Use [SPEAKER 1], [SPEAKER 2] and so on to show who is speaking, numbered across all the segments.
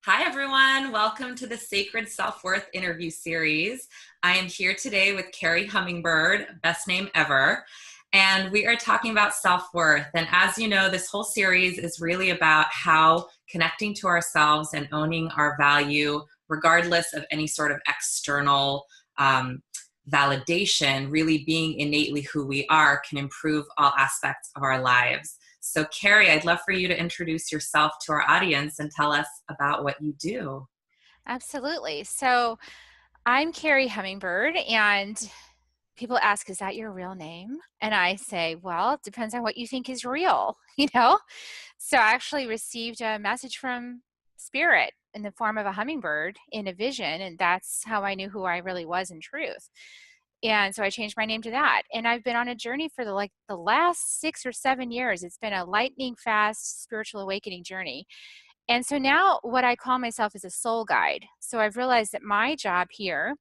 [SPEAKER 1] Hi, everyone. Welcome to the Sacred Self-Worth interview series. I am here today with Kerri Hummingbird, best name ever, and we are talking about self-worth. And as you know, this whole series is really about how connecting to ourselves and owning our value, regardless of any sort of external validation, really being innately who we are can improve all aspects of our lives. So Kerri, I'd love for you to introduce yourself to our audience and tell us about what you do.
[SPEAKER 2] Absolutely. So I'm Kerri Hummingbird, and people ask, is that your real name? And I say, well, it depends on what you think is real, you know? So I actually received a message from Spirit in the form of a hummingbird in a vision, and that's how I knew who I really was in truth. And so I changed my name to that. And I've been on a journey for the last 6 or 7 years. It's been a lightning fast spiritual awakening journey. And so now what I call myself is a soul guide. So I've realized that my job here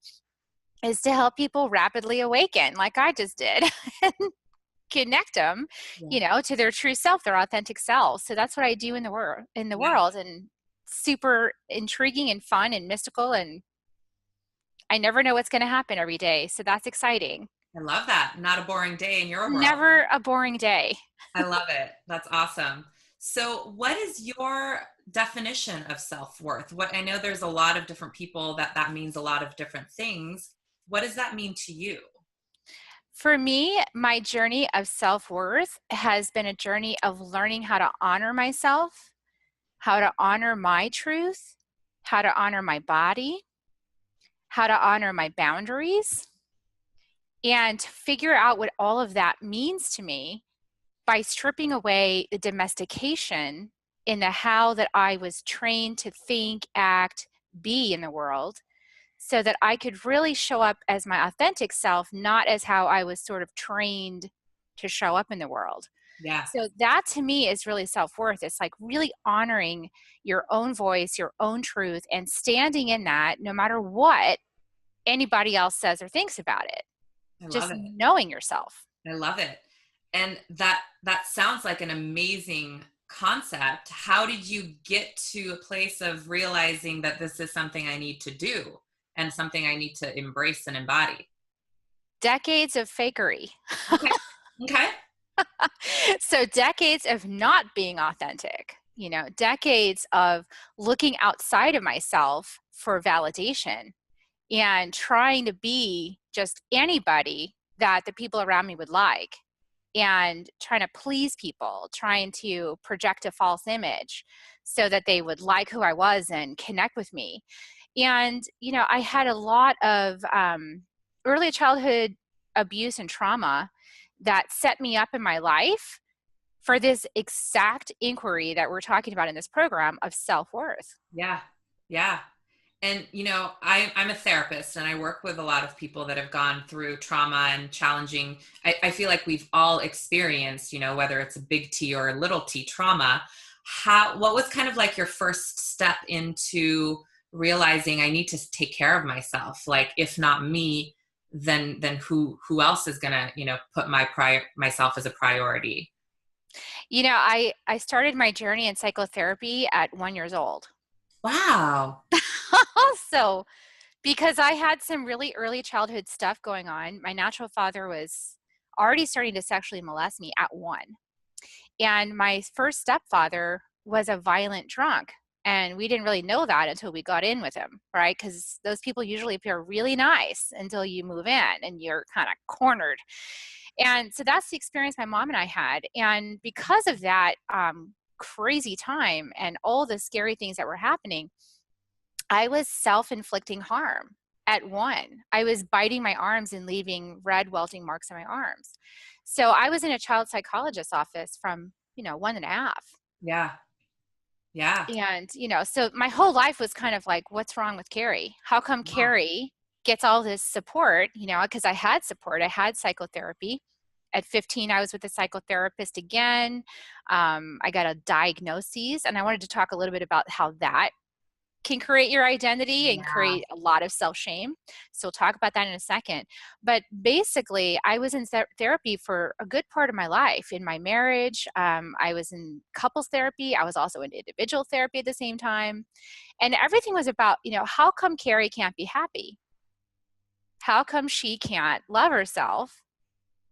[SPEAKER 2] is to help people rapidly awaken, like I just did, and connect them,
[SPEAKER 1] Yeah.
[SPEAKER 2] to their true self, their authentic selves. So that's what I do in the
[SPEAKER 1] Yeah.
[SPEAKER 2] world, and super intriguing and fun and mystical, and I never know what's going to happen every day. So that's exciting.
[SPEAKER 1] I love that. Not a boring day in your world.
[SPEAKER 2] Never a boring day.
[SPEAKER 1] I love it. That's awesome. So what is your definition of self-worth? What I know there's a lot of different people that means a lot of different things. What does that mean to you?
[SPEAKER 2] For me, my journey of self-worth has been a journey of learning how to honor myself, how to honor my truth, how to honor my body, how to honor my boundaries, and figure out what all of that means to me by stripping away the domestication in the how that I was trained to think, act, be in the world, so that I could really show up as my authentic self, not as how I was sort of trained to show up in the world.
[SPEAKER 1] Yeah.
[SPEAKER 2] So that to me is really self-worth. It's like really honoring your own voice, your own truth, and standing in that no matter what anybody else says or thinks about it.
[SPEAKER 1] I love
[SPEAKER 2] Just
[SPEAKER 1] it.
[SPEAKER 2] knowing yourself.
[SPEAKER 1] I love it. And that sounds like an amazing concept. How did you get to a place of realizing that this is something I need to do and something I need to embrace and embody?
[SPEAKER 2] Decades of fakery.
[SPEAKER 1] Okay. Okay.
[SPEAKER 2] So decades of not being authentic, decades of looking outside of myself for validation and trying to be just anybody that the people around me would like, and trying to please people, trying to project a false image so that they would like who I was and connect with me. And, I had a lot of early childhood abuse and trauma that set me up in my life for this exact inquiry that we're talking about in this program of self-worth.
[SPEAKER 1] Yeah. Yeah. And, I'm a therapist and I work with a lot of people that have gone through trauma and challenging. I feel like we've all experienced, whether it's a big T or a little t trauma. What was kind of like your first step into realizing I need to take care of myself? Like, if not me, then who else is gonna, put myself as a priority?
[SPEAKER 2] I started my journey in psychotherapy at 1 year old.
[SPEAKER 1] Wow.
[SPEAKER 2] So, because I had some really early childhood stuff going on, my natural father was already starting to sexually molest me at 1. And my first stepfather was a violent drunk. And we didn't really know that until we got in with him, right? Because those people usually appear really nice until you move in and you're kind of cornered. And so that's the experience my mom and I had. And because of that crazy time and all the scary things that were happening, I was self-inflicting harm at 1. I was biting my arms and leaving red welting marks on my arms. So I was in a child psychologist's office from, 1.5.
[SPEAKER 1] Yeah. Yeah.
[SPEAKER 2] And, so my whole life was kind of like, what's wrong with Kerri? How come
[SPEAKER 1] Wow.
[SPEAKER 2] Kerri gets all this support? Because I had support. I had psychotherapy. At 15, I was with a psychotherapist again. I got a diagnosis, and I wanted to talk a little bit about how that can create your identity and
[SPEAKER 1] Yeah.
[SPEAKER 2] create a lot of self-shame. So we'll talk about that in a second. But basically, I was in therapy for a good part of my life. In my marriage, I was in couples therapy. I was also in individual therapy at the same time. And everything was about, how come Kerri can't be happy? How come she can't love herself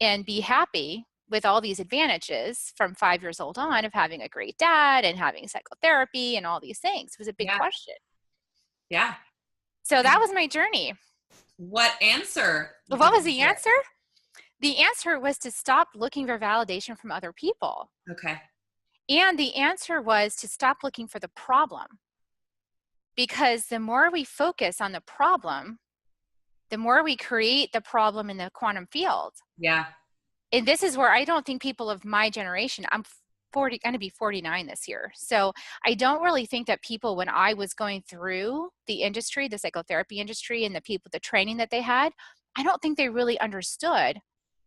[SPEAKER 2] and be happy with all these advantages from 5 years old on of having a great dad and having psychotherapy and all these things? It was a big
[SPEAKER 1] Yeah.
[SPEAKER 2] question.
[SPEAKER 1] Yeah.
[SPEAKER 2] So that
[SPEAKER 1] And
[SPEAKER 2] was my journey.
[SPEAKER 1] what answer
[SPEAKER 2] What
[SPEAKER 1] did
[SPEAKER 2] was
[SPEAKER 1] you
[SPEAKER 2] the
[SPEAKER 1] get?
[SPEAKER 2] answer? The answer was to stop looking for validation from other people.
[SPEAKER 1] Okay.
[SPEAKER 2] And the answer was to stop looking for the problem. Because the more we focus on the problem, the more we create the problem in the quantum field.
[SPEAKER 1] Yeah.
[SPEAKER 2] And this is where I don't think people of my generation, I'm going to be 49 this year. So I don't really think that people, when I was going through the industry, the psychotherapy industry, and the training that they had, I don't think they really understood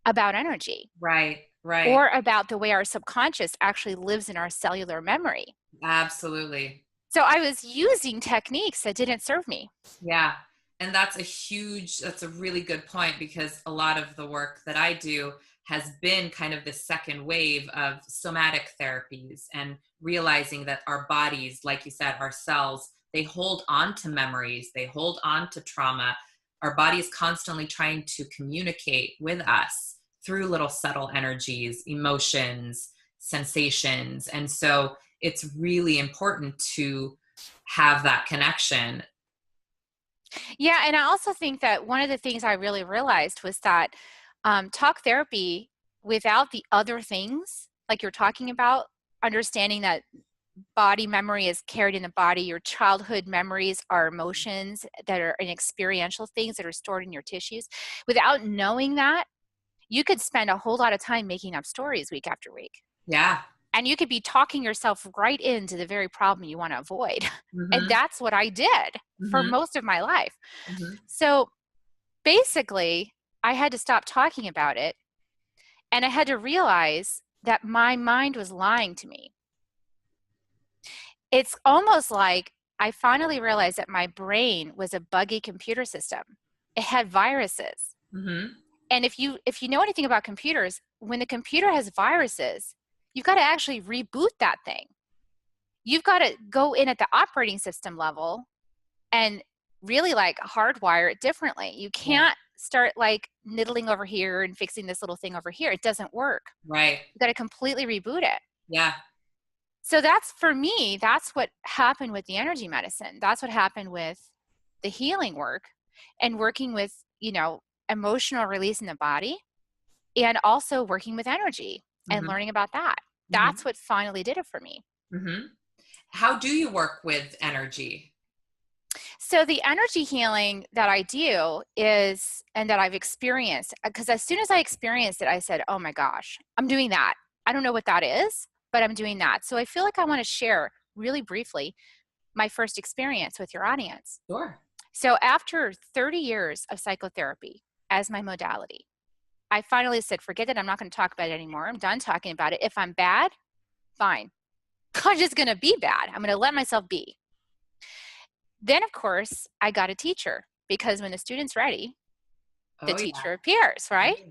[SPEAKER 2] about energy
[SPEAKER 1] Right. Right.
[SPEAKER 2] or about the way our subconscious actually lives in our cellular memory.
[SPEAKER 1] Absolutely.
[SPEAKER 2] So I was using techniques that didn't serve me.
[SPEAKER 1] Yeah. And that's a really good point, because a lot of the work that I do has been kind of the second wave of somatic therapies, and realizing that our bodies, like you said, our cells, they hold on to memories, they hold on to trauma. Our body is constantly trying to communicate with us through little subtle energies, emotions, sensations. And so it's really important to have that connection.
[SPEAKER 2] Yeah, and I also think that one of the things I really realized was that talk therapy, without the other things like you're talking about, understanding that body memory is carried in the body, your childhood memories are emotions that are and experiential things that are stored in your tissues. Without knowing that, you could spend a whole lot of time making up stories week after week.
[SPEAKER 1] Yeah.
[SPEAKER 2] And you could be talking yourself right into the very problem you want to avoid. And
[SPEAKER 1] Mhm.
[SPEAKER 2] that's what I did for
[SPEAKER 1] Mhm.
[SPEAKER 2] most of my life.
[SPEAKER 1] Mhm.
[SPEAKER 2] So basically, I had to stop talking about it, and I had to realize that my mind was lying to me. It's almost like I finally realized that my brain was a buggy computer system. It had viruses.
[SPEAKER 1] Mhm.
[SPEAKER 2] And if you know anything about computers, when the computer has viruses, you've got to actually reboot that thing. You've got to go in at the operating system level and really like hardwire it differently. You
[SPEAKER 1] Yeah.
[SPEAKER 2] can't start like niddling over here and fixing this little thing over here. It doesn't work.
[SPEAKER 1] Right.
[SPEAKER 2] You got to completely reboot it.
[SPEAKER 1] Yeah.
[SPEAKER 2] So that's, for me, that's what happened with the energy medicine. That's what happened with the healing work and working with, emotional release in the body, and also working with energy and
[SPEAKER 1] Mhm.
[SPEAKER 2] learning about that. That's
[SPEAKER 1] Mhm.
[SPEAKER 2] what finally did it for me.
[SPEAKER 1] Mhm. How do you work with energy?
[SPEAKER 2] So the energy healing that I do is, and that I've experienced, because as soon as I experienced it, I said, oh my gosh, I'm doing that. I don't know what that is, but I'm doing that. So I feel like I want to share really briefly my first experience with your audience.
[SPEAKER 1] Sure.
[SPEAKER 2] So after 30 years of psychotherapy as my modality, I finally said, forget it. I'm not going to talk about it anymore. I'm done talking about it. If I'm bad, fine. I'm just going to be bad. I'm going to let myself be. Then, of course, I got a teacher, because when the student's ready, the
[SPEAKER 1] Oh yeah.
[SPEAKER 2] teacher appears, right?
[SPEAKER 1] Yeah.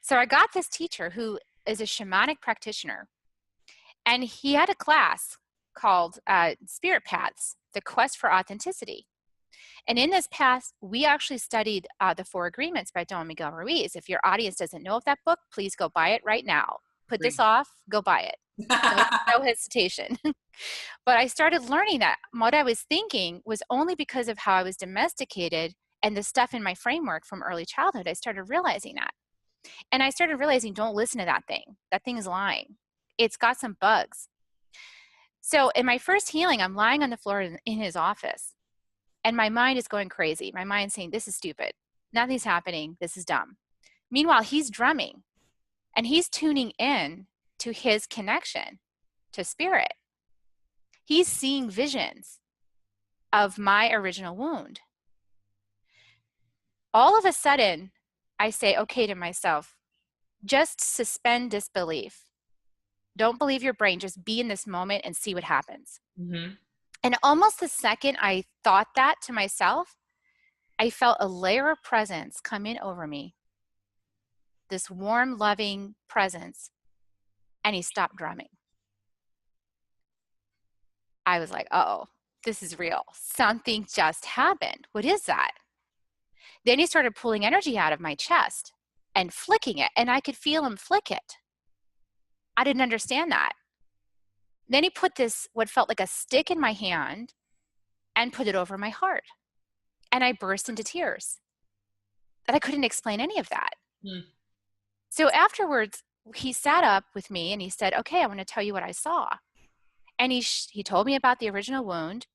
[SPEAKER 2] So I got this teacher who is a shamanic practitioner, and he had a class called Spirit Paths, The Quest for Authenticity. And in this path, we actually studied The Four Agreements by Don Miguel Ruiz. If your audience doesn't know of that book, please go buy it right now. Put this
[SPEAKER 1] Great.
[SPEAKER 2] off, go buy it. No hesitation. But I started learning that what I was thinking was only because of how I was domesticated and the stuff in my framework from early childhood. I started realizing that. And I started realizing, don't listen to that thing. That thing is lying. It's got some bugs. So in my first healing, I'm lying on the floor in his office, and my mind is going crazy. My mind's saying, this is stupid. Nothing's happening. This is dumb. Meanwhile, he's drumming and he's tuning in to his connection to spirit. He's seeing visions of my original wound. All of a sudden, I say, okay, to myself, just suspend disbelief. Don't believe your brain. Just be in this moment and see what happens.
[SPEAKER 1] Mhm.
[SPEAKER 2] And almost the second I thought that to myself, I felt a layer of presence come in over me, this warm, loving presence, and he stopped drumming. I was like, uh-oh, this is real. Something just happened. What is that? Then he started pulling energy out of my chest and flicking it, and I could feel him flick it. I didn't understand that. Then he put this, what felt like a stick in my hand, and put it over my heart. And I burst into tears. And I couldn't explain any of that.
[SPEAKER 1] Mm.
[SPEAKER 2] So afterwards, he sat up with me and he said, okay, I want to tell you what I saw. And he told me about the original wound.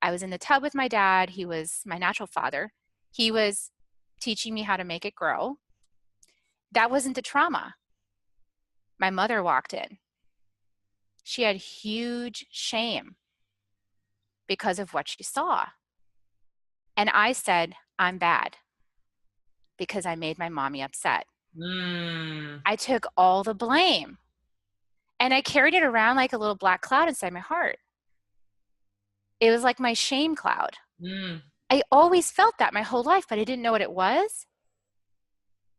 [SPEAKER 2] I was in the tub with my dad. He was my natural father. He was teaching me how to make it grow. That wasn't the trauma. My mother walked in. She had huge shame because of what she saw. And I said, I'm bad because I made my mommy upset. I took all the blame and I carried it around like a little black cloud inside my heart. It was like my shame cloud. I always felt that my whole life, but I didn't know what it was.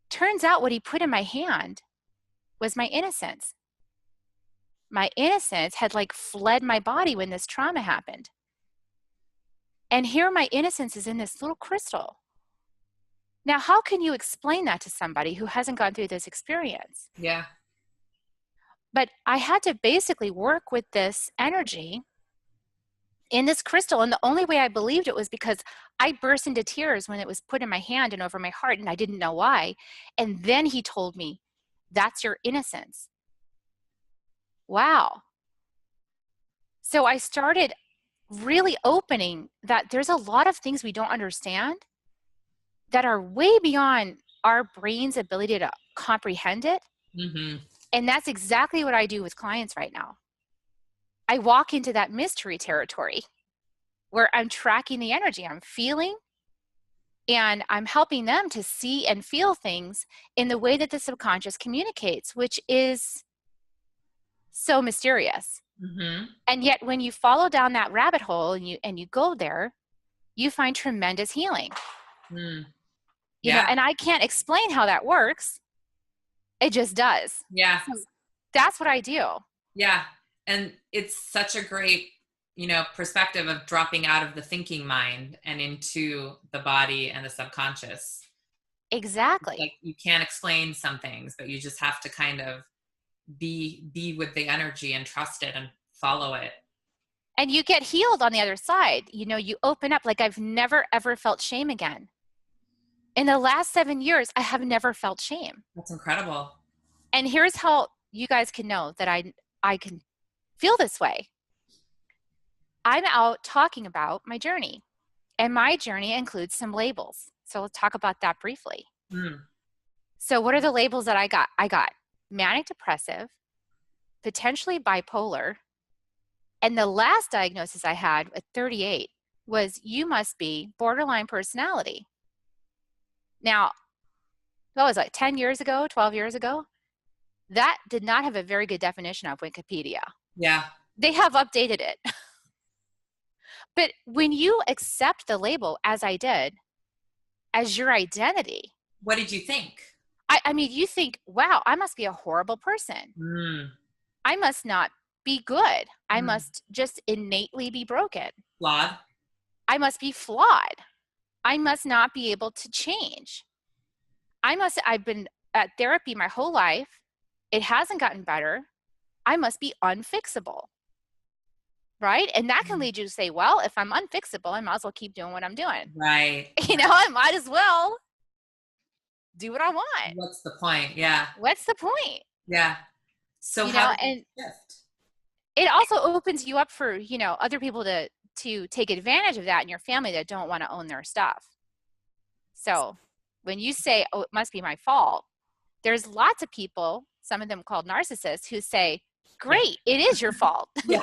[SPEAKER 2] Turns out what he put in my hand was my innocence. My innocence had like fled my body when this trauma happened. And here my innocence is in this little crystal. Now, how can you explain that to somebody who hasn't gone through this experience?
[SPEAKER 1] Yeah.
[SPEAKER 2] But I had to basically work with this energy in this crystal. And the only way I believed it was because I burst into tears when it was put in my hand and over my heart, and I didn't know why. And then he told me, that's your innocence. Wow. So I started really opening that there's a lot of things we don't understand that are way beyond our brain's ability to comprehend it.
[SPEAKER 1] Mm-hmm.
[SPEAKER 2] And that's exactly what I do with clients right now. I walk into that mystery territory where I'm tracking the energy I'm feeling, and I'm helping them to see and feel things in the way that the subconscious communicates, which is so mysterious.
[SPEAKER 1] Mm-hmm.
[SPEAKER 2] And yet when you follow down that rabbit hole and you go there, you find tremendous healing.
[SPEAKER 1] Mm.
[SPEAKER 2] You know, and I can't explain how that works. It just does.
[SPEAKER 1] Yeah.
[SPEAKER 2] So that's what I do.
[SPEAKER 1] Yeah. And it's such a great, perspective of dropping out of the thinking mind and into the body and the subconscious.
[SPEAKER 2] Exactly.
[SPEAKER 1] Like you can't explain some things, but you just have to kind of be with the energy and trust it and follow it.
[SPEAKER 2] And you get healed on the other side. You open up. Like I've never, ever felt shame again. In the last 7 years, I have never felt shame.
[SPEAKER 1] That's incredible.
[SPEAKER 2] And here's how you guys can know that I can feel this way. I'm out talking about my journey, and my journey includes some labels. So let's talk about that briefly. So what are the labels that I got? I got manic depressive, potentially bipolar, and the last diagnosis I had at 38 was you must be borderline personality. Now, what was it, 10 years ago, 12 years ago? That did not have a very good definition of Wikipedia.
[SPEAKER 1] Yeah.
[SPEAKER 2] They have updated it. But when you accept the label, as I did, as your identity.
[SPEAKER 1] What did you think?
[SPEAKER 2] I mean, you think, wow, I must be a horrible person. I must not be good. I must just innately be broken.
[SPEAKER 1] Flawed.
[SPEAKER 2] I must be flawed. I must not be able to change. I've been at therapy my whole life. It hasn't gotten better. I must be unfixable. Right? And that can lead you to say, well, if I'm unfixable, I might as well keep doing what I'm doing.
[SPEAKER 1] Right.
[SPEAKER 2] I might as well do what I want.
[SPEAKER 1] What's the point? Yeah.
[SPEAKER 2] What's the point?
[SPEAKER 1] Yeah. So how did you shift?
[SPEAKER 2] It also opens you up for, other people to take advantage of that in your family that don't want to own their stuff. So when you say, oh, it must be my fault, there's lots of people, some of them called narcissists, who say, great, it is your fault.
[SPEAKER 1] Yeah.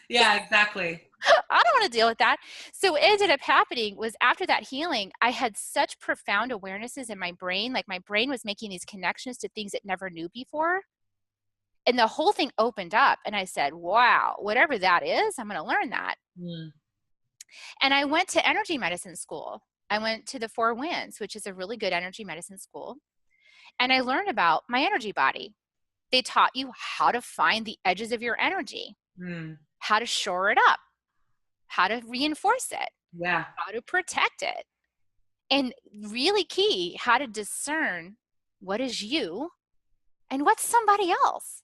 [SPEAKER 1] Yeah, exactly.
[SPEAKER 2] I don't want to deal with that. So what ended up happening was after that healing, I had such profound awarenesses in my brain. Like my brain was making these connections to things it never knew before. And the whole thing opened up and I said, wow, whatever that is, I'm going to learn that.
[SPEAKER 1] Mm.
[SPEAKER 2] And I went to energy medicine school. I went to the Four Winds, which is a really good energy medicine school. And I learned about my energy body. They taught you how to find the edges of your energy,
[SPEAKER 1] Mm.
[SPEAKER 2] how to shore it up, how to reinforce it,
[SPEAKER 1] Yeah.
[SPEAKER 2] how to protect it. And really key, how to discern what is you and what's somebody else.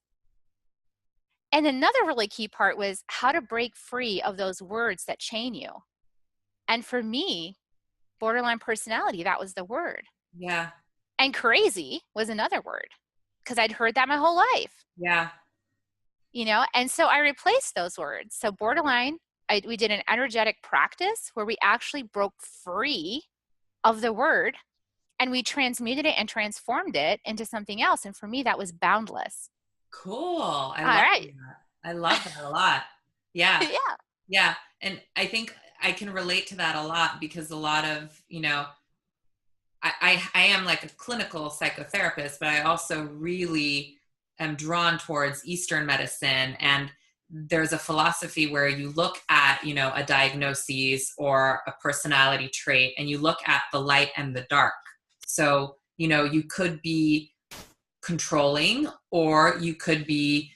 [SPEAKER 2] And another really key part was how to break free of those words that chain you. And for me, borderline personality, that was the word.
[SPEAKER 1] Yeah.
[SPEAKER 2] And crazy was another word because I'd heard that my whole life,
[SPEAKER 1] Yeah.
[SPEAKER 2] you know? And so I replaced those words. So borderline, we did an energetic practice where we actually broke free of the word and we transmuted it and transformed it into something else. And for me, that was boundless.
[SPEAKER 1] Cool. I
[SPEAKER 2] All
[SPEAKER 1] love
[SPEAKER 2] right.
[SPEAKER 1] that. I love that a lot. Yeah.
[SPEAKER 2] Yeah.
[SPEAKER 1] Yeah. And I think I can relate to that a lot because a lot of, I am like a clinical psychotherapist, but I also really am drawn towards Eastern medicine. And there's a philosophy where you look at, a diagnosis or a personality trait and you look at the light and the dark. So, you could be controlling or you could be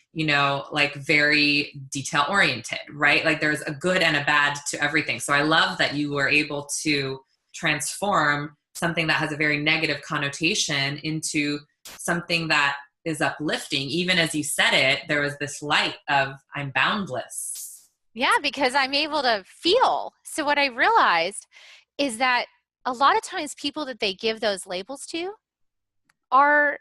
[SPEAKER 1] like very detail oriented, right? Like there's a good and a bad to everything. So I love that you were able to transform something that has a very negative connotation into something that is uplifting. Even as you said it, there was this light of I'm boundless.
[SPEAKER 2] Yeah, because I'm able to feel. So what I realized is that a lot of times people that they give those labels to are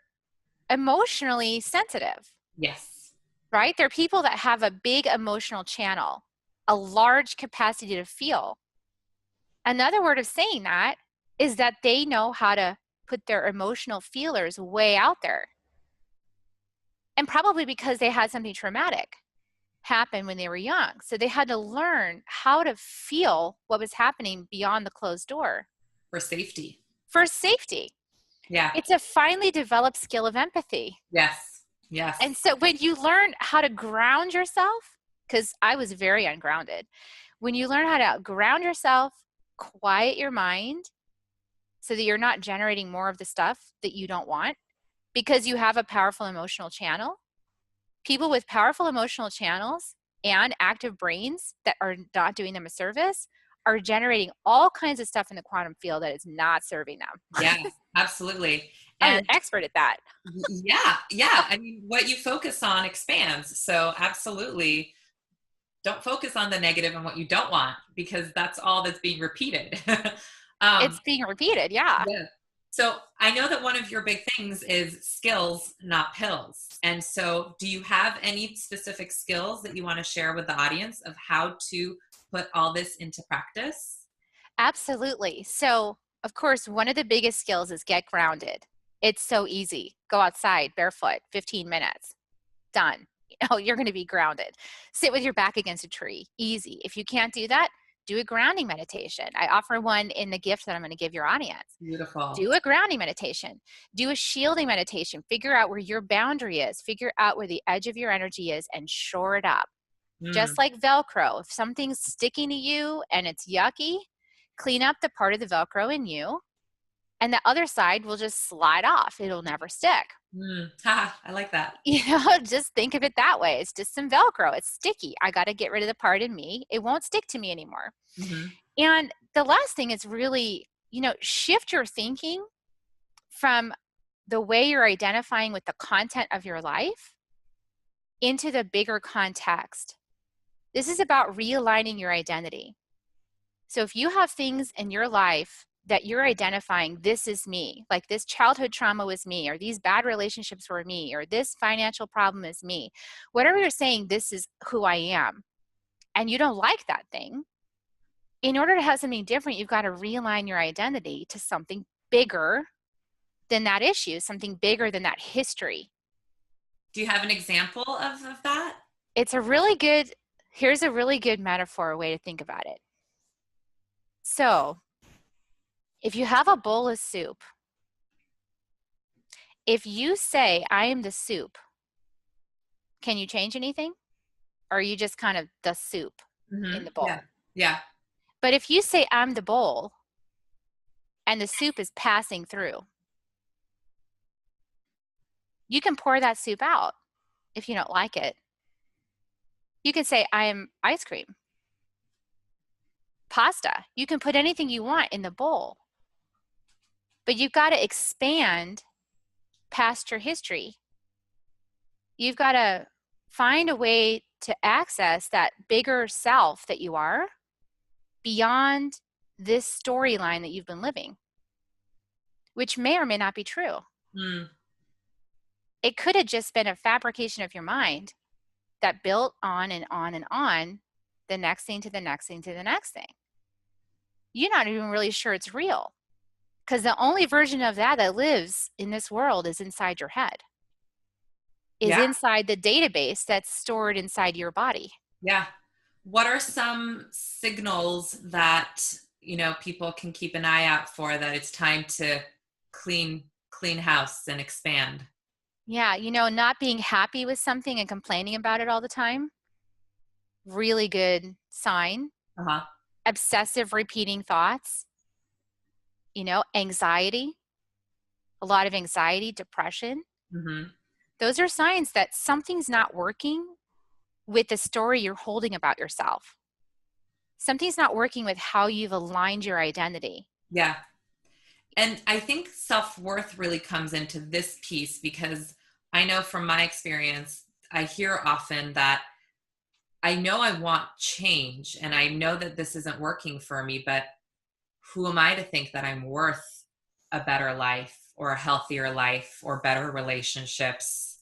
[SPEAKER 2] emotionally sensitive,
[SPEAKER 1] Yes.
[SPEAKER 2] right? They're people that have a big emotional channel, a large capacity to feel. Another word of saying that is that they know how to put their emotional feelers way out there. And probably because they had something traumatic happen when they were young. So they had to learn how to feel what was happening beyond the closed door
[SPEAKER 1] For safety.
[SPEAKER 2] for safety.
[SPEAKER 1] Yeah.
[SPEAKER 2] It's a finely developed skill of empathy.
[SPEAKER 1] Yes. Yes.
[SPEAKER 2] And so when you learn how to ground yourself, because I was very ungrounded, when you learn how to ground yourself, quiet your mind so that you're not generating more of the stuff that you don't want because you have a powerful emotional channel. People with powerful emotional channels and active brains that are not doing them a service are generating all kinds of stuff in the quantum field that is not serving them.
[SPEAKER 1] Yeah, absolutely.
[SPEAKER 2] I'm an
[SPEAKER 1] And
[SPEAKER 2] expert at that.
[SPEAKER 1] yeah, yeah. I mean, what you focus on expands. So absolutely don't focus on the negative and what you don't want because that's all that's being repeated.
[SPEAKER 2] It's being repeated. Yeah.
[SPEAKER 1] Yeah. So I know that one of your big things is skills, not pills. And so do you have any specific skills that you want to share with the audience of how to put all this into practice?
[SPEAKER 2] Absolutely. So, of course, one of the biggest skills is get grounded. It's so easy. Go outside barefoot, 15 minutes, done. You're going to be grounded. Sit with your back against a tree, easy. If you can't do that, do a grounding meditation. I offer one in the gift that I'm going to give your audience.
[SPEAKER 1] Beautiful.
[SPEAKER 2] Do a grounding meditation. Do a shielding meditation. Figure out where your boundary is. Figure out where the edge of your energy is and shore it up.
[SPEAKER 1] Mm,
[SPEAKER 2] Just like Velcro, if something's sticking to you and it's yucky, clean up the part of the Velcro in you, and the other side will just slide off. It'll never stick.
[SPEAKER 1] Ha, I like that.
[SPEAKER 2] Just think of it that way. It's just some Velcro. It's sticky. I got to get rid of the part in me. It won't stick to me anymore.
[SPEAKER 1] Mm-hmm.
[SPEAKER 2] And the last thing is really, shift your thinking from the way you're identifying with the content of your life into the bigger context. This is about realigning your identity. So if you have things in your life that you're identifying, this is me, like this childhood trauma was me, or these bad relationships were me, or this financial problem is me, whatever you're saying, this is who I am, and you don't like that thing, in order to have something different, you've got to realign your identity to something bigger than that issue, something bigger than that history.
[SPEAKER 1] Do you have an example of that?
[SPEAKER 2] Here's a really good metaphor, way to think about it. So if you have a bowl of soup, if you say, I am the soup, can you change anything? Or are you just kind of the soup? in the
[SPEAKER 1] Yeah.
[SPEAKER 2] bowl.
[SPEAKER 1] Yeah.
[SPEAKER 2] But if you say, I'm the bowl, and the soup is passing through, you can pour that soup out if you don't like it. You can say, I am ice cream, pasta. You can put anything you want in the bowl, but you've got to expand past your history. You've got to find a way to access that bigger self that you are beyond this storyline that you've been living, which may or may not be true.
[SPEAKER 1] Mm.
[SPEAKER 2] It could have just been a fabrication of your mind that built on and on and on, the next thing to the next thing to the next thing. You're not even really sure it's real, because the only version of that that lives in this world is inside your head, is
[SPEAKER 1] Yeah.
[SPEAKER 2] inside the database that's stored inside your body.
[SPEAKER 1] Yeah. What are some signals that, people can keep an eye out for that it's time to clean house and expand?
[SPEAKER 2] Yeah, not being happy with something and complaining about it all the time, really good sign.
[SPEAKER 1] Uh-huh.
[SPEAKER 2] Obsessive repeating thoughts, anxiety, a lot of anxiety, depression.
[SPEAKER 1] Mm-hmm.
[SPEAKER 2] Those are signs that something's not working with the story you're holding about yourself. Something's not working with how you've aligned your identity.
[SPEAKER 1] Yeah. And I think self-worth really comes into this piece because I know from my experience, I hear often that I know I want change and I know that this isn't working for me, but who am I to think that I'm worth a better life or a healthier life or better relationships?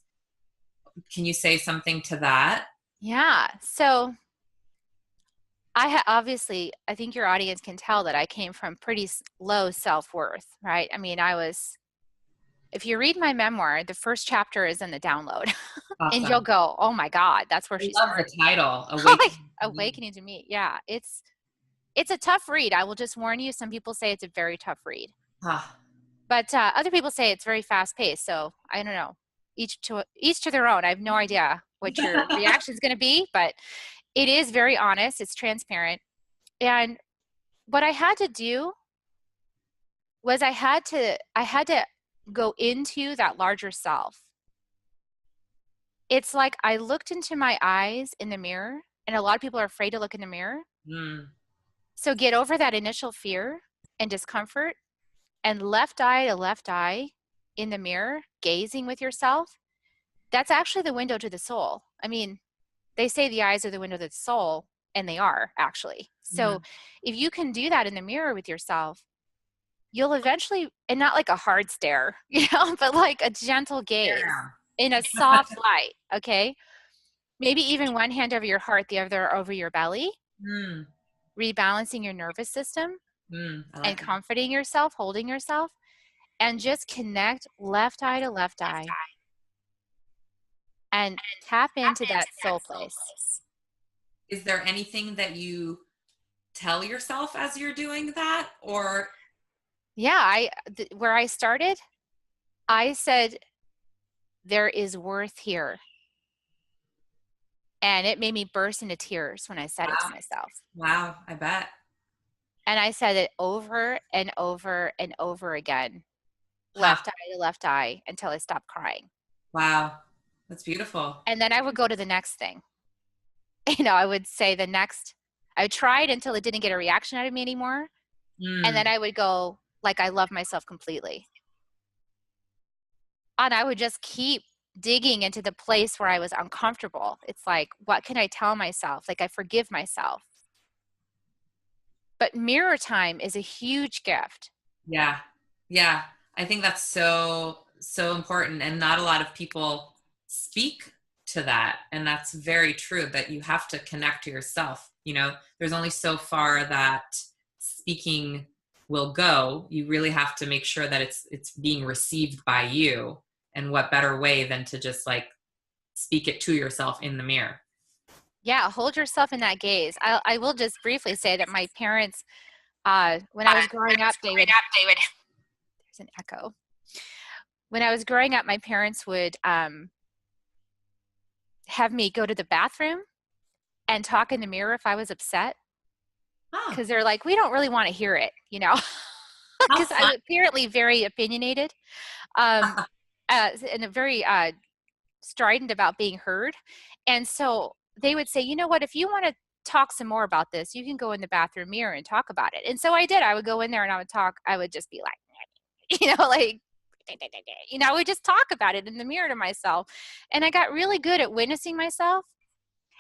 [SPEAKER 1] Can you say something to that?
[SPEAKER 2] Yeah. So obviously, I think your audience can tell that I came from pretty low self-worth, right? I mean, if you read my memoir, the first chapter is in the download and you'll
[SPEAKER 1] Awesome.
[SPEAKER 2] go, oh my God, that's where
[SPEAKER 1] I
[SPEAKER 2] she
[SPEAKER 1] love the
[SPEAKER 2] started.
[SPEAKER 1] title,
[SPEAKER 2] Like,
[SPEAKER 1] Awakening to Me.
[SPEAKER 2] Awakening to Me. Yeah. It's a tough read. I will just warn you. Some people say it's a very tough read,
[SPEAKER 1] Ah,
[SPEAKER 2] but other people say it's very fast paced. So I don't know. Each to their own. I have no idea what your reaction is going to be, but it is very honest. It's transparent. And what I had to do was I had to go into that larger self. It's like I looked into my eyes in the mirror, and a lot of people are afraid to look in the mirror.
[SPEAKER 1] mm,
[SPEAKER 2] So get over that initial fear and discomfort, and left eye to left eye in the mirror, gazing with yourself. That's actually the window to the soul. I mean, they say the eyes are the window to the soul, and they are actually. So
[SPEAKER 1] mm.
[SPEAKER 2] if you can do that in the mirror with yourself, you'll eventually, and not like a hard stare, but like a gentle gaze
[SPEAKER 1] Yeah.
[SPEAKER 2] in a soft light, okay? Maybe even one hand over your heart, the other over your belly,
[SPEAKER 1] Mm,
[SPEAKER 2] rebalancing your nervous system
[SPEAKER 1] I
[SPEAKER 2] and
[SPEAKER 1] like that.
[SPEAKER 2] comforting yourself, holding yourself, and just connect left eye to left eye and tap into that soul place.
[SPEAKER 1] Is there anything that you tell yourself as you're doing that? Or,
[SPEAKER 2] Yeah, where I started, I said, there is worth here. And it made me burst into tears when I said it to
[SPEAKER 1] wow,
[SPEAKER 2] myself.
[SPEAKER 1] wow, I bet.
[SPEAKER 2] And I said it over and over and over again,
[SPEAKER 1] Huh,
[SPEAKER 2] left eye to left eye, until I stopped crying.
[SPEAKER 1] wow. That's beautiful.
[SPEAKER 2] And then I would go to the next thing. I would say I would try it until it didn't get a reaction out of me anymore. And then
[SPEAKER 1] Mm,
[SPEAKER 2] I would go, like, I love myself completely. And I would just keep digging into the place where I was uncomfortable. It's like, what can I tell myself? Like, I forgive myself. But mirror time is a huge gift.
[SPEAKER 1] yeah. Yeah. I think that's so, so important. And not a lot of people speak to that. And that's very true that you have to connect to yourself. There's only so far that speaking will go. You really have to make sure that it's being received by you. And what better way than to just like speak it to yourself in the mirror?
[SPEAKER 2] Yeah, hold yourself in that gaze. I will just briefly say that my parents, when I was growing up, there's an echo. When I was growing up, my parents would have me go to the bathroom and talk in the mirror if I was upset,
[SPEAKER 1] Oh,
[SPEAKER 2] because they're like, we don't really want to hear it,
[SPEAKER 1] how
[SPEAKER 2] because I'm
[SPEAKER 1] fun.
[SPEAKER 2] apparently very opinionated, um, and a very strident about being heard. And so they would say, you know what, if you want to talk some more about this, you can go in the bathroom mirror and talk about it. And so I did. I would go in there and I would talk. I would just be like, like, I would just talk about it in the mirror to myself. And I got really good at witnessing myself.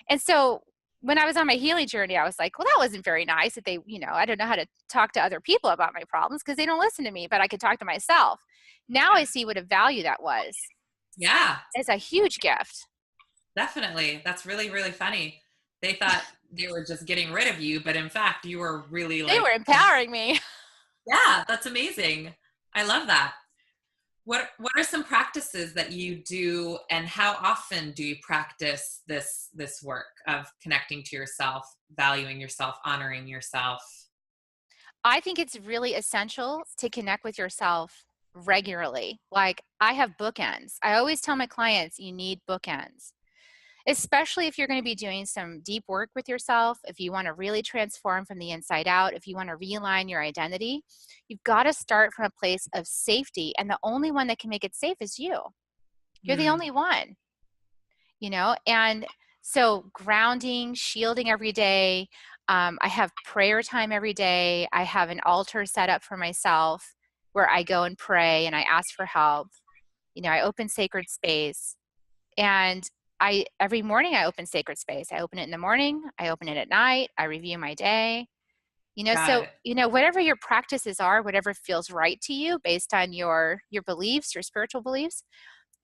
[SPEAKER 2] And so when I was on my healing journey, I was like, well, that wasn't very nice that they, I don't know how to talk to other people about my problems because they don't listen to me, but I could talk to myself. Now I see what a value that was.
[SPEAKER 1] Yeah,
[SPEAKER 2] It's a huge gift.
[SPEAKER 1] definitely. That's really, really funny. They thought they were just getting rid of you, but in fact, you were really
[SPEAKER 2] They were
[SPEAKER 1] like,
[SPEAKER 2] empowering me.
[SPEAKER 1] yeah, that's amazing. I love that. What are some practices that you do, and how often do you practice this work of connecting to yourself, valuing yourself, honoring yourself?
[SPEAKER 2] I think it's really essential to connect with yourself regularly. Like, I have bookends. I always tell my clients, you need bookends, especially if you're going to be doing some deep work with yourself. If you want to really transform from the inside out, if you want to realign your identity, you've got to start from a place of safety. And the only one that can make it safe is you. You're the
[SPEAKER 1] Mm,
[SPEAKER 2] only one, and so grounding, shielding every day. I have prayer time every day. I have an altar set up for myself where I go and pray and I ask for help. I open sacred space, and every morning I open sacred space. I open it in the morning, I open it at night, I review my day.
[SPEAKER 1] got
[SPEAKER 2] So
[SPEAKER 1] it.
[SPEAKER 2] whatever your practices are, whatever feels right to you based on your beliefs, your spiritual beliefs,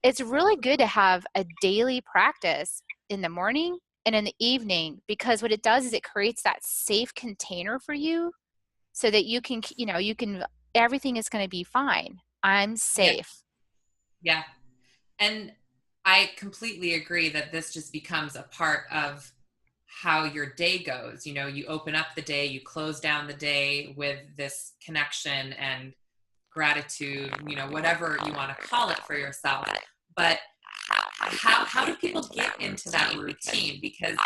[SPEAKER 2] it's really good to have a daily practice in the morning and in the evening, because what it does is it creates that safe container for you so that everything is going to be fine. I'm
[SPEAKER 1] Yeah,
[SPEAKER 2] safe.
[SPEAKER 1] yeah. And I completely agree that this just becomes a part of how your day goes. You open up the day, you close down the day with this connection and gratitude, whatever you want to call it for yourself. But how do people get into that routine? Because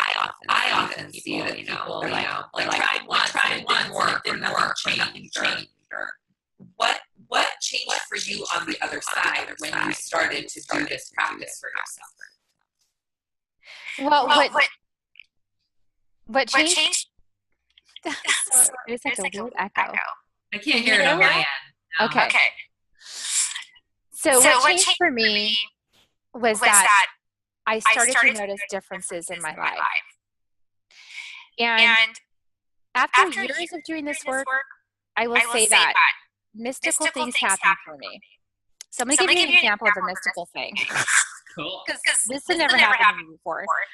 [SPEAKER 1] I often see that people, like trying one, and nothing changed. Or what changed for you on the other side when you started to do this practice for yourself?
[SPEAKER 2] Well,
[SPEAKER 1] Well,
[SPEAKER 2] what
[SPEAKER 1] what
[SPEAKER 2] changed?
[SPEAKER 1] changed?
[SPEAKER 2] So there's like
[SPEAKER 1] There's
[SPEAKER 2] a
[SPEAKER 1] like a
[SPEAKER 2] weird
[SPEAKER 1] weird
[SPEAKER 2] echo.
[SPEAKER 1] echo. I
[SPEAKER 2] Can
[SPEAKER 1] can't
[SPEAKER 2] you
[SPEAKER 1] hear it
[SPEAKER 2] hear
[SPEAKER 1] on my
[SPEAKER 2] it?
[SPEAKER 1] end. No.
[SPEAKER 2] Okay.
[SPEAKER 1] Okay.
[SPEAKER 2] So
[SPEAKER 1] So
[SPEAKER 2] what
[SPEAKER 1] what
[SPEAKER 2] changed
[SPEAKER 1] changed
[SPEAKER 2] for
[SPEAKER 1] for
[SPEAKER 2] me
[SPEAKER 1] me
[SPEAKER 2] was
[SPEAKER 1] was
[SPEAKER 2] that
[SPEAKER 1] that
[SPEAKER 2] I
[SPEAKER 1] I
[SPEAKER 2] started to
[SPEAKER 1] started to
[SPEAKER 2] notice
[SPEAKER 1] notice
[SPEAKER 2] differences in
[SPEAKER 1] differences
[SPEAKER 2] my
[SPEAKER 1] in my
[SPEAKER 2] life.
[SPEAKER 1] life.
[SPEAKER 2] And
[SPEAKER 1] And
[SPEAKER 2] after
[SPEAKER 1] after
[SPEAKER 2] years
[SPEAKER 1] years
[SPEAKER 2] of doing this
[SPEAKER 1] doing this
[SPEAKER 2] work,
[SPEAKER 1] work,
[SPEAKER 2] I will
[SPEAKER 1] I will
[SPEAKER 2] say
[SPEAKER 1] say
[SPEAKER 2] that
[SPEAKER 1] that
[SPEAKER 2] mystical
[SPEAKER 1] mystical
[SPEAKER 2] things
[SPEAKER 1] things
[SPEAKER 2] happen
[SPEAKER 1] happen
[SPEAKER 2] for
[SPEAKER 1] for
[SPEAKER 2] me.
[SPEAKER 1] me.
[SPEAKER 2] So I'm going
[SPEAKER 1] So
[SPEAKER 2] to
[SPEAKER 1] I'm
[SPEAKER 2] give
[SPEAKER 1] gonna
[SPEAKER 2] you
[SPEAKER 1] give
[SPEAKER 2] an
[SPEAKER 1] you an
[SPEAKER 2] example of a
[SPEAKER 1] example of a
[SPEAKER 2] mystical
[SPEAKER 1] mystical
[SPEAKER 2] thing,
[SPEAKER 1] thing. Cool.
[SPEAKER 2] because
[SPEAKER 1] Because
[SPEAKER 2] this had
[SPEAKER 1] this
[SPEAKER 2] never
[SPEAKER 1] has never
[SPEAKER 2] happened to
[SPEAKER 1] happened
[SPEAKER 2] me before.
[SPEAKER 1] before.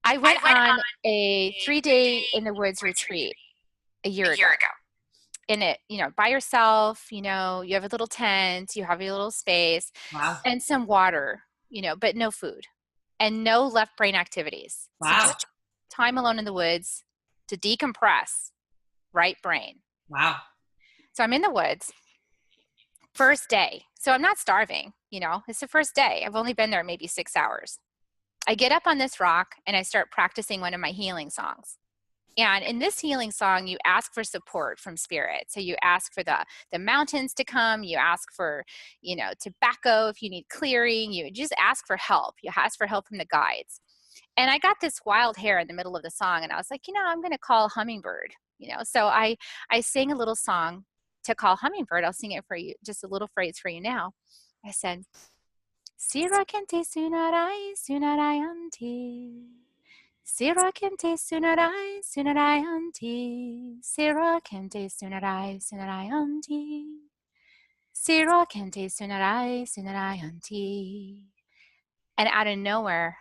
[SPEAKER 2] I
[SPEAKER 1] I
[SPEAKER 2] went
[SPEAKER 1] went
[SPEAKER 2] on
[SPEAKER 1] on
[SPEAKER 2] a
[SPEAKER 1] a
[SPEAKER 2] 3-day
[SPEAKER 1] 3-day
[SPEAKER 2] in the woods
[SPEAKER 1] woods
[SPEAKER 2] retreat
[SPEAKER 1] retreat
[SPEAKER 2] a
[SPEAKER 1] a
[SPEAKER 2] year ago.
[SPEAKER 1] year ago.
[SPEAKER 2] In it, by yourself, you have a little tent, you have your little space
[SPEAKER 1] Wow.
[SPEAKER 2] and some water, but no food and no left brain activities. So
[SPEAKER 1] Wow.
[SPEAKER 2] just time alone in the woods to decompress, right brain.
[SPEAKER 1] Wow.
[SPEAKER 2] So I'm in the woods, first day. So I'm not starving, it's the first day. I've only been there maybe 6 hours. I get up on this rock and I start practicing one of my healing songs. And in this healing song, you ask for support from spirit. So you ask for the mountains to come. You ask for, tobacco if you need clearing. You just ask for help. You ask for help from the guides. And I got this wild hair in the middle of the song, and I was like, I'm going to call Hummingbird. So I sang a little song to call Hummingbird. I'll sing it for you, just a little phrase for you now. I said, Sira kente sunarai sunarai anti. Sira kente sunarai anti. Sira kente sunarai anti. Sira kente sunarai anti. And out of nowhere,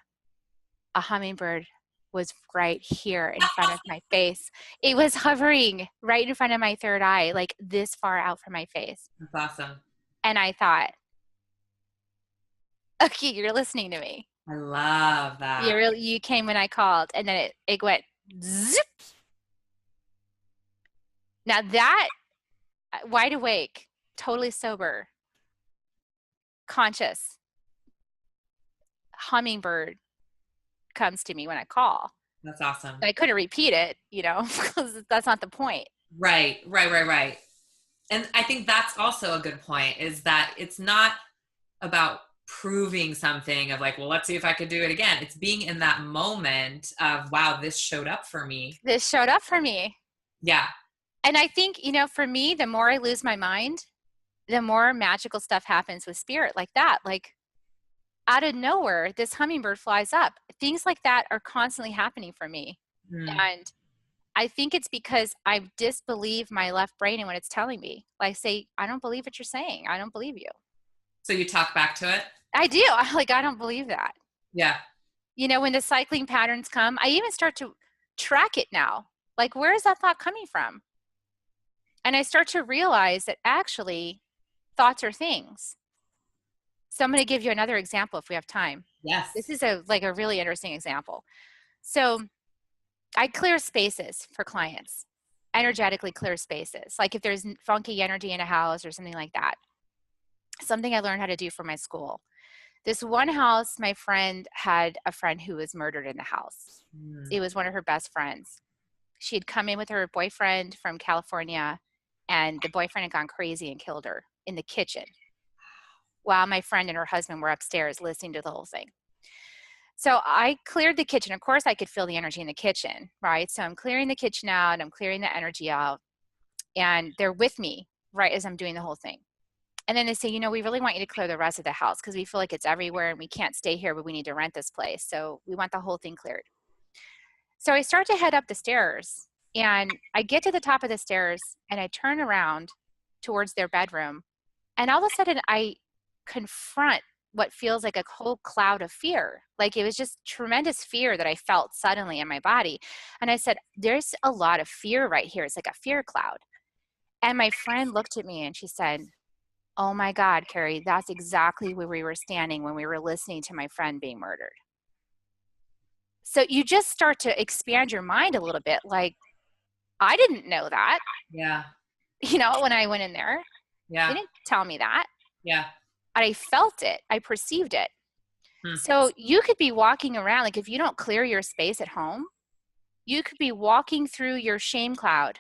[SPEAKER 2] a hummingbird was right here in front of my face. It was hovering right in front of my third eye, like this far out from my face.
[SPEAKER 1] That's awesome.
[SPEAKER 2] And I thought, okay, you're listening to me.
[SPEAKER 1] I love that.
[SPEAKER 2] You came when I called, and then it went zip. Now that, wide awake, totally sober, conscious, hummingbird comes to me when I call.
[SPEAKER 1] That's awesome.
[SPEAKER 2] I couldn't repeat it, because that's not the point.
[SPEAKER 1] Right, right, right, right. And I think that's also a good point, is that it's not about proving something of like, well, let's see if I could do it again. It's being in that moment of, wow, this showed up for me.
[SPEAKER 2] This showed up for me.
[SPEAKER 1] Yeah.
[SPEAKER 2] And I think, for me, the more I lose my mind, the more magical stuff happens with spirit like that. Like out of nowhere, this hummingbird flies up. Things like that are constantly happening for me.
[SPEAKER 1] Mm.
[SPEAKER 2] And I think it's because I disbelieve my left brain and what it's telling me. Like say, I don't believe what you're saying. I don't believe you.
[SPEAKER 1] So you talk back to it?
[SPEAKER 2] I do. I don't believe that.
[SPEAKER 1] Yeah.
[SPEAKER 2] When the cycling patterns come, I even start to track it now. Like, where is that thought coming from? And I start to realize that actually thoughts are things. So I'm going to give you another example if we have time.
[SPEAKER 1] Yes.
[SPEAKER 2] This is a really interesting example. So I clear spaces for clients, energetically clear spaces. Like if there's funky energy in a house or something like that. Something I learned how to do for my school. This one house, my friend had a friend who was murdered in the house. It was one of her best friends. She had come in with her boyfriend from California, and the boyfriend had gone crazy and killed her in the kitchen while my friend and her husband were upstairs listening to the whole thing. So I cleared the kitchen. Of course, I could feel the energy in the kitchen, right? So I'm clearing the kitchen out. I'm clearing the energy out. And they're with me right as I'm doing the whole thing. And then they say, we really want you to clear the rest of the house because we feel like it's everywhere and we can't stay here, but we need to rent this place. So we want the whole thing cleared. So I start to head up the stairs and I get to the top of the stairs and I turn around towards their bedroom. And all of a sudden I confront what feels like a whole cloud of fear. Like it was just tremendous fear that I felt suddenly in my body. And I said, there's a lot of fear right here. It's like a fear cloud. And my friend looked at me and she said, oh my God, Kerri, that's exactly where we were standing when we were listening to my friend being murdered. So you just start to expand your mind a little bit. Like, I didn't know that.
[SPEAKER 1] Yeah.
[SPEAKER 2] When I went in there,
[SPEAKER 1] yeah.
[SPEAKER 2] They didn't tell me that.
[SPEAKER 1] Yeah.
[SPEAKER 2] I felt it. I perceived it. So you could be walking around, like if you don't clear your space at home, you could be walking through your shame cloud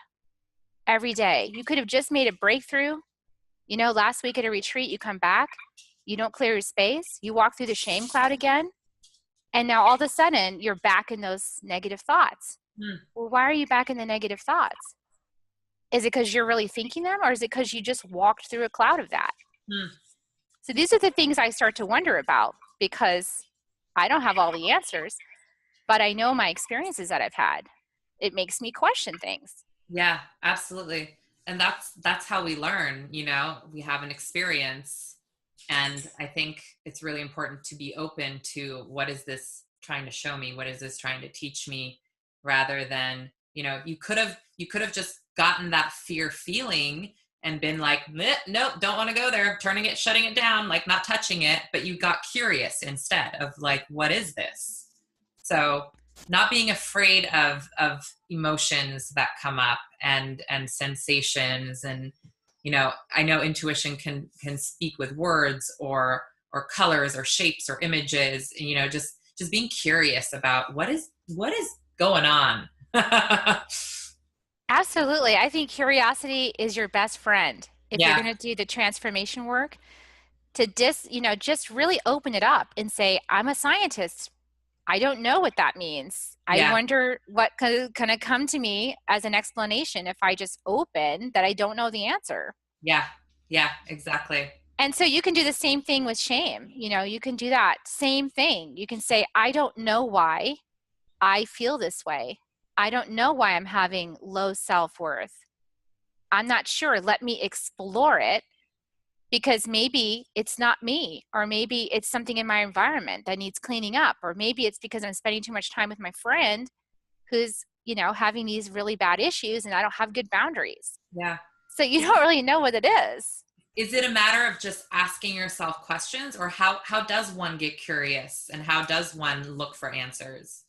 [SPEAKER 2] every day. You could have just made a breakthrough. Last week at a retreat, you come back, you don't clear your space, you walk through the shame cloud again, and now all of a sudden you're back in those negative thoughts. Well, why are you back in the negative thoughts? Is it because you're really thinking them, or is it because you just walked through a cloud of that? So these are the things I start to wonder about because I don't have all the answers, but I know my experiences that I've had. It makes me question things.
[SPEAKER 1] Yeah, absolutely. And that's how we learn, we have an experience. And I think it's really important to be open to what is this trying to show me? What is this trying to teach me? Rather than, you could have just gotten that fear feeling and been like, nope, don't want to go there, shutting it down, like not touching it. But you got curious instead of like, what is this? So not being afraid of emotions that come up and sensations. And, I know intuition can speak with words or colors or shapes or images, and, just being curious about what is going on.
[SPEAKER 2] Absolutely. I think curiosity is your best friend. If you're going to do the transformation work, to just really open it up and say, I'm a scientist. I don't know what that means. I wonder what could kind of come to me as an explanation if I just open that I don't know the answer.
[SPEAKER 1] Yeah, exactly.
[SPEAKER 2] And so you can do the same thing with shame. You can do that same thing. You can say, I don't know why I feel this way. I don't know why I'm having low self-worth. I'm not sure. Let me explore it. Because maybe it's not me, or maybe it's something in my environment that needs cleaning up, or maybe it's because I'm spending too much time with my friend who's, having these really bad issues and I don't have good boundaries.
[SPEAKER 1] Yeah.
[SPEAKER 2] So you don't really know what it is.
[SPEAKER 1] Is it a matter of just asking yourself questions, or how does one get curious and how does one look for answers?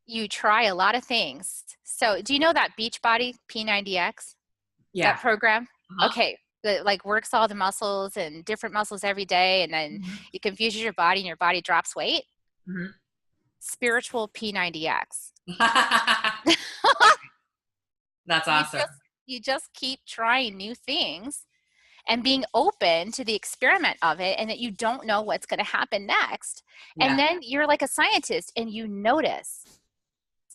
[SPEAKER 2] You try a lot of things. So do you know that Beachbody P90X?
[SPEAKER 1] Yeah.
[SPEAKER 2] That program? Okay. That like works all the muscles and different muscles every day, and then it confuses your body and your body drops weight. spiritual P90X.
[SPEAKER 1] That's
[SPEAKER 2] You
[SPEAKER 1] awesome.
[SPEAKER 2] just keep trying new things and being open to the experiment of it, and that you don't know what's going to happen next. And
[SPEAKER 1] Yeah.
[SPEAKER 2] then you're like a scientist and you notice,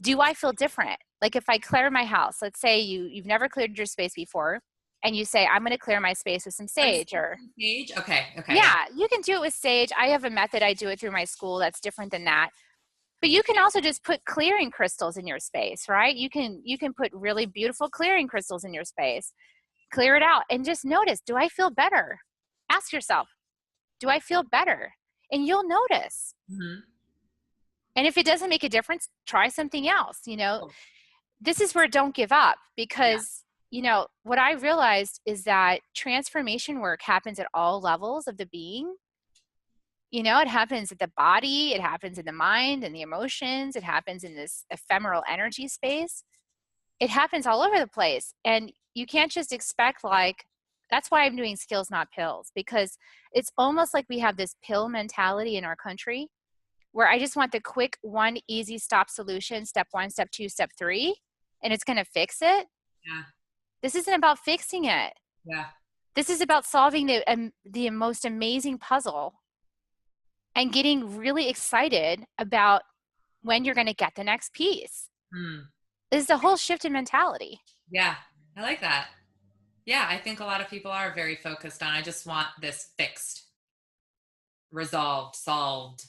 [SPEAKER 2] do I feel different? Like if I clear my house, let's say you've never cleared your space before, and you say, I'm going to clear my space with some sage, or
[SPEAKER 1] Sage? Okay. Okay. Yeah.
[SPEAKER 2] yeah, you can do it with sage. I have a method I do it through my school that's different than that. But you can also just put clearing crystals in your space, right? You can put really beautiful clearing crystals in your space. Clear it out and just notice, do I feel better? Ask yourself, do I feel better? And you'll notice.
[SPEAKER 1] Mm-hmm.
[SPEAKER 2] And if it doesn't make a difference, try something else.
[SPEAKER 1] Oh,
[SPEAKER 2] This is where don't give up,
[SPEAKER 1] yeah.
[SPEAKER 2] because what I realized is that transformation work happens at all levels of the being. It happens at the body, it happens in the mind and the emotions, it happens in this ephemeral energy space. It happens all over the place. And you can't just expect, like, that's why I'm doing skills, not pills, because it's almost like we have this pill mentality in our country where I just want the quick, one easy stop solution, step 1, step 2, step 3, and it's going to fix it.
[SPEAKER 1] Yeah.
[SPEAKER 2] This isn't about fixing it.
[SPEAKER 1] Yeah.
[SPEAKER 2] This is about solving the most amazing puzzle and getting really excited about when you're going to get the next piece.
[SPEAKER 1] Hmm.
[SPEAKER 2] This is a whole shift in mentality.
[SPEAKER 1] Yeah. I like that. Yeah. I think a lot of people are very focused on, I just want this fixed, resolved, solved.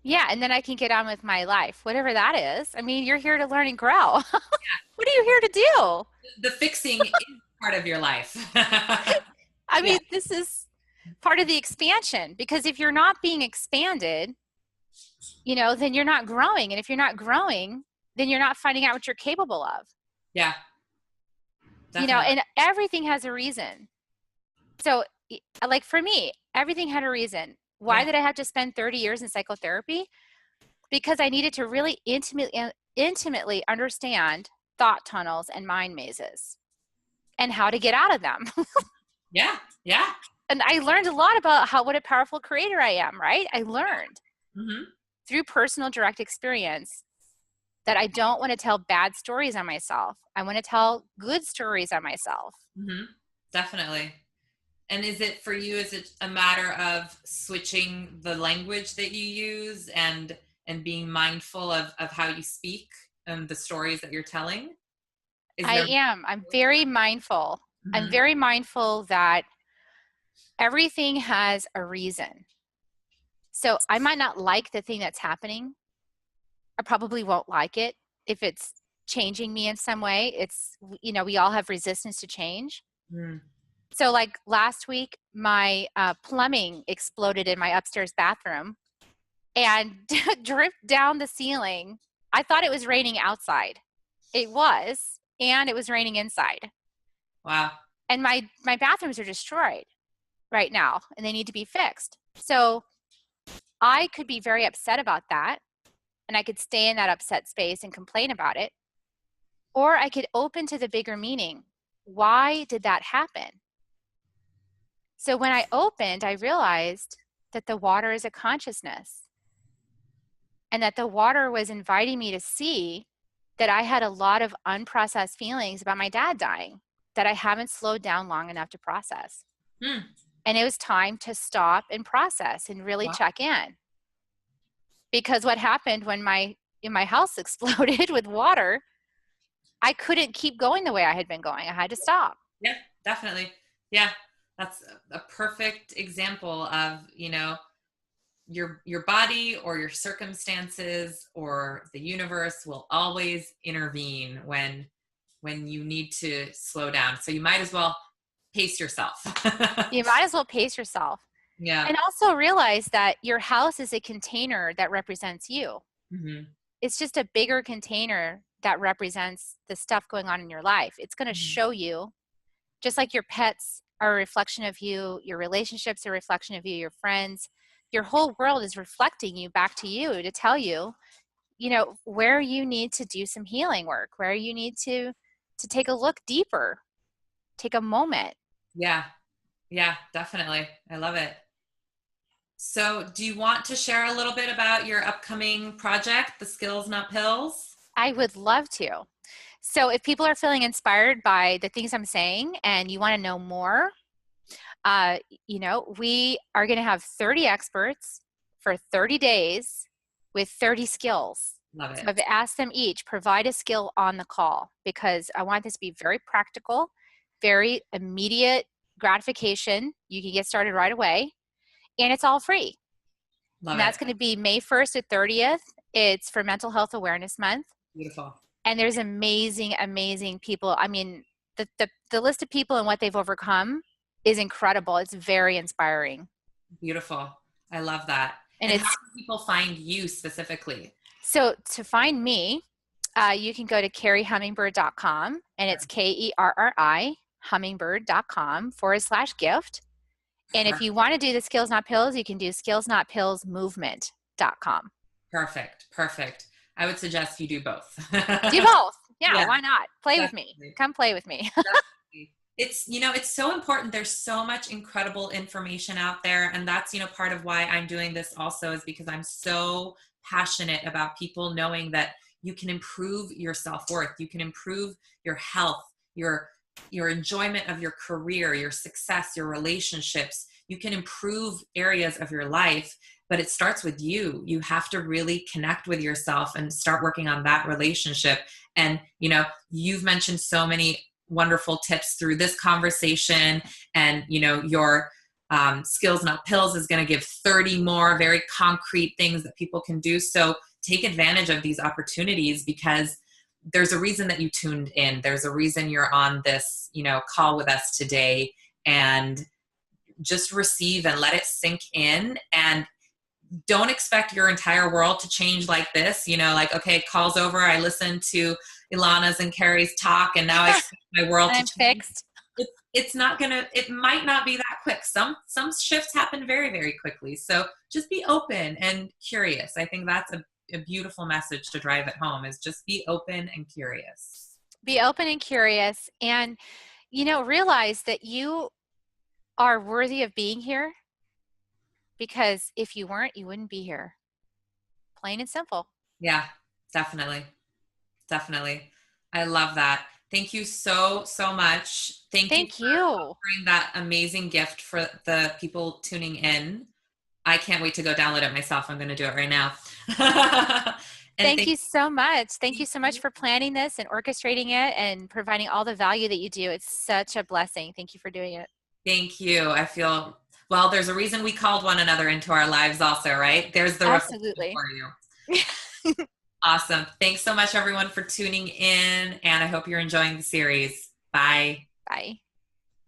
[SPEAKER 2] Yeah, and then I can get on with my life, whatever that is. I mean, you're here to learn and grow. What are you here to do?
[SPEAKER 1] The fixing is part of your life.
[SPEAKER 2] I
[SPEAKER 1] Yeah.
[SPEAKER 2] mean, this is part of the expansion, because if you're not being expanded, then you're not growing. And if you're not growing, then you're not finding out what you're capable of.
[SPEAKER 1] Yeah. Definitely.
[SPEAKER 2] And everything has a reason. So, like for me, everything had a reason. Why
[SPEAKER 1] Yeah.
[SPEAKER 2] did I have to spend 30 years in psychotherapy? Because I needed to really intimately understand thought tunnels and mind mazes and how to get out of them.
[SPEAKER 1] Yeah. Yeah.
[SPEAKER 2] And I learned a lot about what a powerful creator I am, right? I learned
[SPEAKER 1] Mm-hmm.
[SPEAKER 2] through personal direct experience that I don't want to tell bad stories on myself. I want to tell good stories on myself.
[SPEAKER 1] Mm-hmm. Definitely. And is it for you, is it a matter of switching the language that you use and being mindful of how you speak and the stories that you're telling? Is
[SPEAKER 2] I
[SPEAKER 1] there
[SPEAKER 2] am. I'm very mindful. I'm
[SPEAKER 1] Mhm.
[SPEAKER 2] very mindful that everything has a reason. So I might not like the thing that's happening. I probably won't like it if it's changing me in some way. We all have resistance to change.
[SPEAKER 1] Mm.
[SPEAKER 2] So, like last week, my plumbing exploded in my upstairs bathroom and dripped down the ceiling. I thought it was raining outside. It was, and it was raining inside.
[SPEAKER 1] Wow.
[SPEAKER 2] And my bathrooms are destroyed right now, and they need to be fixed. So I could be very upset about that, and I could stay in that upset space and complain about it, or I could open to the bigger meaning. Why did that happen? So when I opened, I realized that the water is a consciousness, and that the water was inviting me to see that I had a lot of unprocessed feelings about my dad dying that I haven't slowed down long enough to process.
[SPEAKER 1] Mm.
[SPEAKER 2] And it was time to stop and process and really
[SPEAKER 1] Wow.
[SPEAKER 2] check in. Because what happened when my house exploded with water, I couldn't keep going the way I had been going. I had to stop.
[SPEAKER 1] Yeah, definitely. Yeah. That's a perfect example of, your body or your circumstances or the universe will always intervene when you need to slow down. So you might as well pace yourself.
[SPEAKER 2] You might as well pace yourself.
[SPEAKER 1] Yeah.
[SPEAKER 2] And also realize that your house is a container that represents you.
[SPEAKER 1] Mm-hmm.
[SPEAKER 2] It's just a bigger container that represents the stuff going on in your life. It's going to
[SPEAKER 1] Mm-hmm.
[SPEAKER 2] show you, just like your pets are a reflection of you, your relationships are a reflection of you, your friends, your whole world is reflecting you back to you to tell you, where you need to do some healing work, where you need to take a look deeper, take a moment.
[SPEAKER 1] Yeah. Yeah, definitely. I love it. So, do you want to share a little bit about your upcoming project, the Skills Not Pills?
[SPEAKER 2] I would love to. So if people are feeling inspired by the things I'm saying and you want to know more, uh, we are going to have 30 experts for 30 days with 30 skills.
[SPEAKER 1] Love
[SPEAKER 2] So
[SPEAKER 1] it.
[SPEAKER 2] I've asked them each provide a skill on the call because I want this to be very practical, very immediate gratification. You can get started right away, and it's all free.
[SPEAKER 1] Love
[SPEAKER 2] And
[SPEAKER 1] it.
[SPEAKER 2] that's going to be May 1st to 30th. It's for Mental Health Awareness Month.
[SPEAKER 1] Beautiful.
[SPEAKER 2] And there's amazing, amazing people. I mean, the list of people and what they've overcome is incredible. It's very inspiring.
[SPEAKER 1] Beautiful. I love that.
[SPEAKER 2] And
[SPEAKER 1] And how
[SPEAKER 2] it's
[SPEAKER 1] can people find you specifically?
[SPEAKER 2] so to find me, you can go to kerrihummingbird.com, and it's KERRI hummingbird.com/gift. And if you want to do the Skills Not Pills, you can do skillsnotpillsmovement.com.
[SPEAKER 1] Perfect. Perfect. I would suggest you do both.
[SPEAKER 2] Do both. Yeah,
[SPEAKER 1] Yeah,
[SPEAKER 2] why not? Play with me.
[SPEAKER 1] definitely.
[SPEAKER 2] Come play with me.
[SPEAKER 1] Definitely. It's, it's so important. There's so much incredible information out there. And that's, part of why I'm doing this also is because I'm so passionate about people knowing that you can improve your self-worth. You can improve your health, your enjoyment of your career, your success, your relationships. You can improve areas of your life, but it starts with you. You have to really connect with yourself and start working on that relationship. And, you've mentioned so many wonderful tips through this conversation, and, your Skills Not Pills is going to give 30 more very concrete things that people can do. So take advantage of these opportunities because there's a reason that you tuned in. There's a reason you're on this, call with us today, and just receive and let it sink in, and don't expect your entire world to change like this. Like, okay, call's over. I listened to Ilana's and Kerri's talk, and now I expect my world to
[SPEAKER 2] I'm
[SPEAKER 1] change.
[SPEAKER 2] fixed.
[SPEAKER 1] It's not gonna. It might not be that quick. Some shifts happen very, very quickly. So just be open and curious. I think that's a beautiful message to drive it home. Is just be open and curious.
[SPEAKER 2] Be open and curious, and realize that you are worthy of being here, because if you weren't, you wouldn't be here. Plain and simple.
[SPEAKER 1] Yeah, definitely. Definitely. I love that. Thank you so, so much. Thank you
[SPEAKER 2] Thank
[SPEAKER 1] for
[SPEAKER 2] you.
[SPEAKER 1] offering that amazing gift for the people tuning in. I can't wait to go download it myself. I'm going to do it right now. And
[SPEAKER 2] Thank you so much. Thank you so much
[SPEAKER 1] you.
[SPEAKER 2] for planning this and orchestrating it and providing all the value that you do. It's such a blessing. Thank you for doing it.
[SPEAKER 1] Thank you. I feel, well, there's a reason we called one another into our lives also, right? There's the reflection
[SPEAKER 2] Absolutely.
[SPEAKER 1] for you. Awesome. Thanks so much, everyone, for tuning in. And I hope you're enjoying the series. Bye.
[SPEAKER 2] Bye.